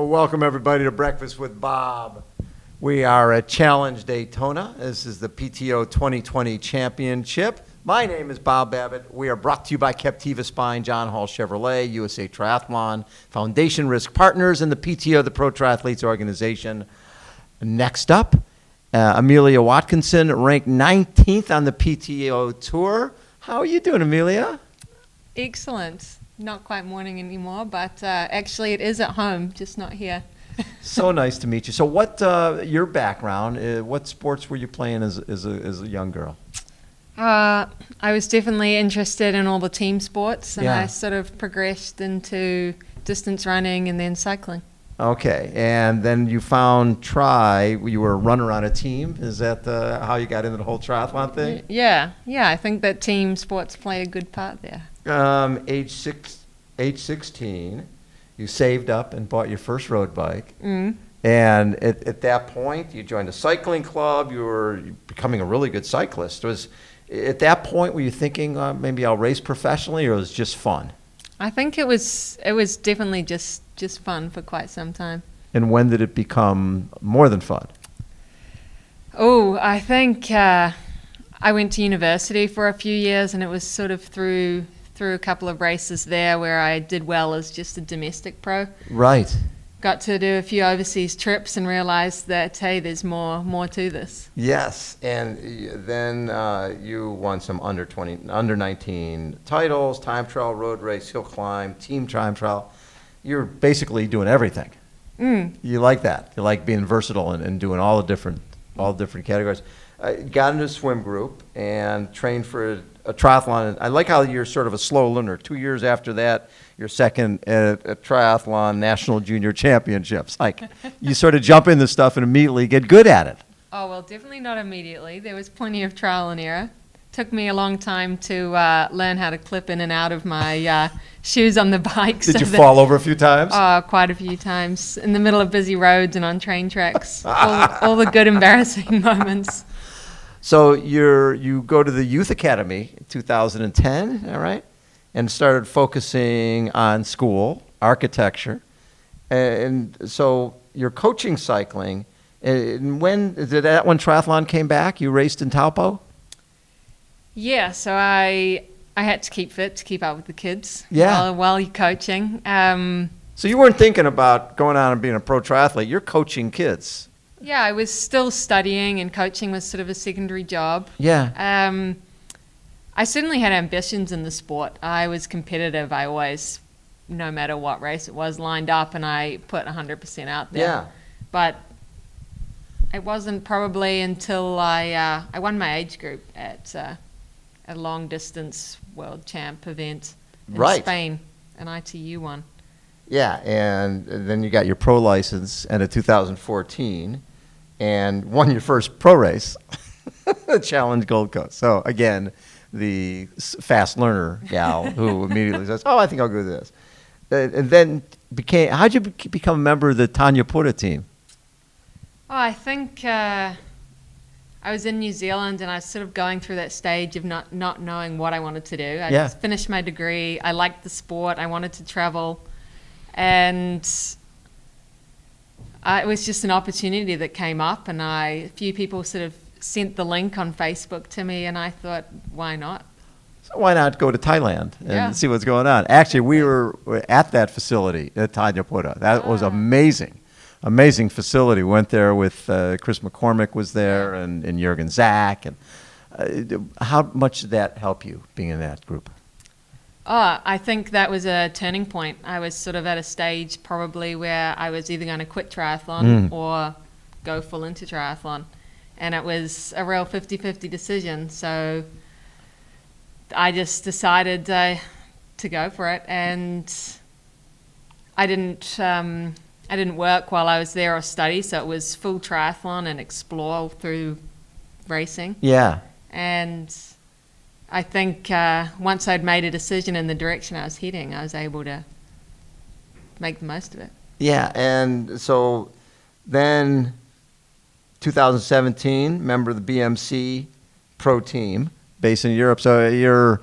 Welcome everybody to Breakfast with Bob. We are at Challenge Daytona. This is the PTO 2020 Championship. My name is Bob Babbitt. We are brought to you by Captiva Spine, John Hall Chevrolet, USA Triathlon, Foundation Risk Partners, and the PTO, the Pro Triathletes Organization. Next up, Amelia Watkinson, ranked 19th on the PTO Tour. How are you doing, Amelia? Excellent. Not quite morning anymore, but actually it is at home, just not here. So nice to meet you. So what, your background, what sports were you playing as a young girl? I was definitely interested in all the team sports, and Yeah. I sort of progressed into distance running and then cycling. Okay, and then you found you were a runner on a team. Is that how you got into the whole triathlon thing? Yeah, I think that team sports play a good part there. Age 16, you saved up and bought your first road bike. Mm. And at that point, you joined a cycling club. You were becoming a really good cyclist. At that point, were you thinking maybe I'll race professionally, or it was just fun? I think it was definitely just fun for quite some time. And when did it become more than fun? Oh, I think I went to university for a few years, and it was sort of through a couple of races there where I did well as just a domestic pro. Right. Got to do a few overseas trips and realized that, hey, there's more to this. Yes, and then you won some under 19 titles, time trial, road race, hill climb, team time trial. You're basically doing everything. Mm. You like that. You like being versatile and doing all the different categories. Got into a swim group and trained for a triathlon. I like how you're sort of a slow learner. 2 years after that, you're second at a triathlon national junior championships. Like, you sort of jump into stuff and immediately get good at it. Oh, well, definitely not immediately. There was plenty of trial and error. Took me a long time to learn how to clip in and out of my shoes on the bike. Did you fall over a few times? Oh, quite a few times. In the middle of busy roads and on train tracks. all the good, embarrassing moments. So you go to the youth academy in 2010, all right, and started focusing on school, architecture, and so you're coaching cycling. And when triathlon came back? You raced in Taupo? Yeah, so I had to keep fit to keep up with the kids. Yeah. While you're coaching. So you weren't thinking about going on and being a pro triathlete. You're coaching kids. Yeah, I was still studying, and coaching was sort of a secondary job. Yeah. I certainly had ambitions in the sport. I was competitive. I always, no matter what race it was, lined up, and I put 100% out there. Yeah. But it wasn't probably until I won my age group at a long distance world champ event in Right. Spain, an ITU one. Yeah, and then you got your pro license in 2014 and won your first pro race, the Challenge Gold Coast. So again, the fast learner gal who immediately says, "Oh, I think I'll go to this." And then how'd you become a member of the Tanya Putta team? Oh, I think I was in New Zealand, and I was sort of going through that stage of not knowing what I wanted to do. I just finished my degree. I liked the sport. I wanted to travel. And it was just an opportunity that came up, and a few people sort of sent the link on Facebook to me, and I thought, why not? So why not go to Thailand and see what's going on? Actually, we were at that facility at Tanya Putta. That was amazing. Amazing facility. Went there with Chris McCormick was there, and Jürgen Zach. And how much did that help you, being in that group? Oh, I think that was a turning point. I was sort of at a stage probably where I was either going to quit triathlon or go full into triathlon. And it was a real 50-50 decision. So I just decided to go for it. And I didn't work while I was there or study. So it was full triathlon and explore through racing. Yeah. And I think once I'd made a decision in the direction I was heading, I was able to make the most of it. Yeah, and so then 2017, member of the BMC pro team based in Europe. So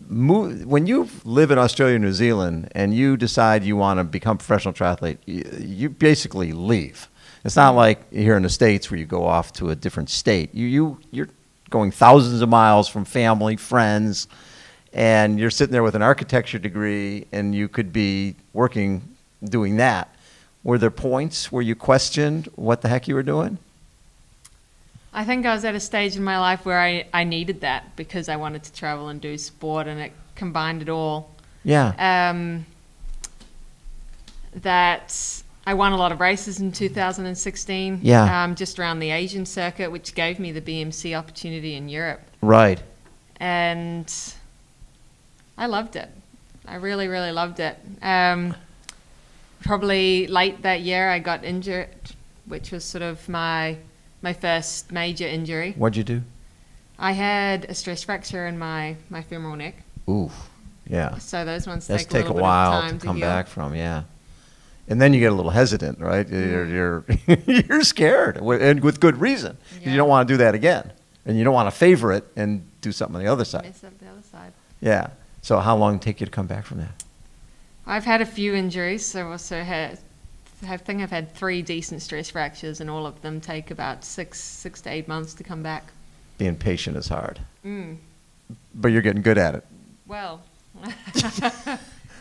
when you live in Australia, New Zealand, and you decide you want to become a professional triathlete, you basically leave. It's not like here in the States where you go off to a different state. You're going thousands of miles from family, friends, and you're sitting there with an architecture degree, and you could be working doing that. Were there points where you questioned what the heck you were doing? I think I was at a stage in my life where I needed that because I wanted to travel and do sport, and it combined it all. Yeah. That I won a lot of races in 2016. Yeah. Just around the Asian circuit, which gave me the BMC opportunity in Europe. Right. And I loved it. I really, really loved it. Probably late that year, I got injured, which was sort of my first major injury. What'd you do? I had a stress fracture in my femoral neck. Ooh, yeah. So those ones That's take a little while bit of time to come heal. back from, yeah. And then you get a little hesitant, right? You're you're scared, and with good reason. Yeah. You don't want to do that again, and you don't want to favor it and do something on the other side. Mess up the other side. Yeah. So how long did it take you to come back from that? I've had a few injuries. So I think I've had 3 decent stress fractures, and all of them take about 6 to 8 months to come back. Being patient is hard. But you're getting good at it. Well,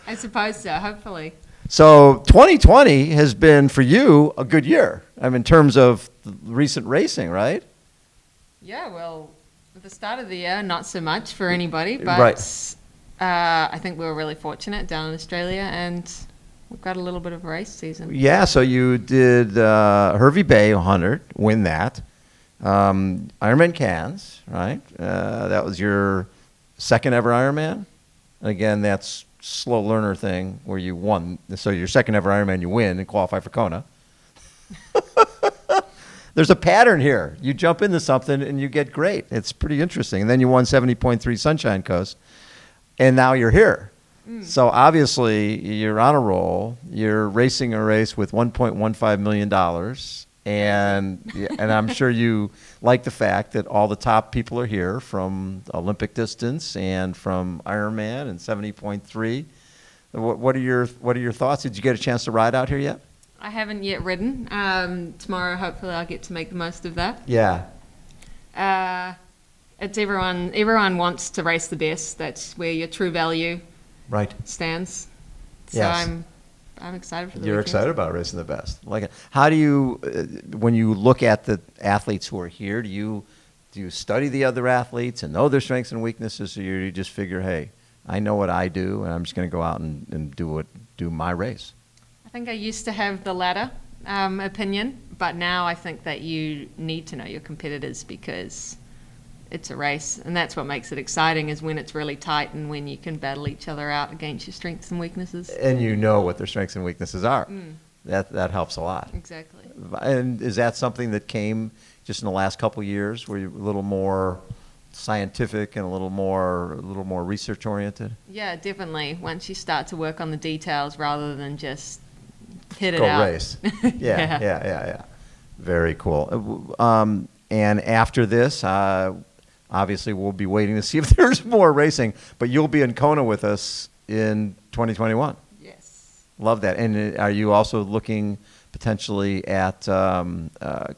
I suppose so, hopefully. So 2020 has been, for you, a good year. I mean, in terms of recent racing, right? Yeah, well, at the start of the year, not so much for anybody, but Right. I think we were really fortunate down in Australia, and we've got a little bit of a race season. Yeah, so you did Hervey Bay 100, win that. Ironman Cairns, right? That was your second ever Ironman. Again, that's slow learner thing where you won. So your second ever Ironman, you win and qualify for Kona. There's a pattern here. You jump into something and you get great. It's pretty interesting. And then you won 70.3 Sunshine Coast, and now you're here. So obviously you're on a roll. You're racing a race with $1.15 million. And I'm sure you like the fact that all the top people are here from Olympic distance and from Ironman and 70.3. What are your thoughts? Did you get a chance to ride out here yet? I haven't yet ridden. Tomorrow, hopefully, I'll get to make the most of that. Yeah. It's everyone wants to race the best. That's where your true value Right. stands. So Yes. I'm excited for the You're weekend. excited about racing the best. Like, how do you, when you look at the athletes who are here, do you study the other athletes and know their strengths and weaknesses, or you just figure, hey, I know what I do, and I'm just going to go out and do my race? I think I used to have the latter opinion, but now I think that you need to know your competitors because it's a race, and that's what makes it exciting is when it's really tight and when you can battle each other out against your strengths and weaknesses. And you know what their strengths and weaknesses are. That helps a lot. Exactly. And is that something that came just in the last couple of years, where you're a little more scientific and a little more research oriented? Yeah, definitely. Once you start to work on the details rather than just hit it Go out. race. Yeah. Very cool. And after this, obviously we'll be waiting to see if there's more racing, but you'll be in Kona with us in 2021. Yes. Love that. And are you also looking potentially at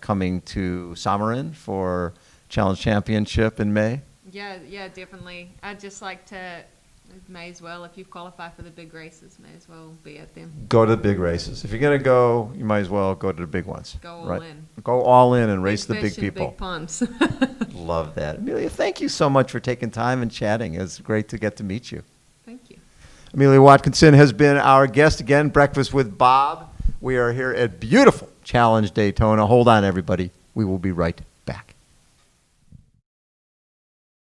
coming to Samarin for Challenge Championship in May? Yeah, definitely. I'd just like to, may as well, if you qualify for the big races, may as well be at them. Go to the big races. If you're going to go, you might as well go to the big ones. Go all in. Go all in and race the Big big fish in people. big ponds. Love that. Amelia, thank you so much for taking time and chatting. It's great to get to meet you. Thank you. Amelia Watkinson has been our guest again, Breakfast with Bob. We are here at beautiful Challenge Daytona. Hold on, everybody. We will be right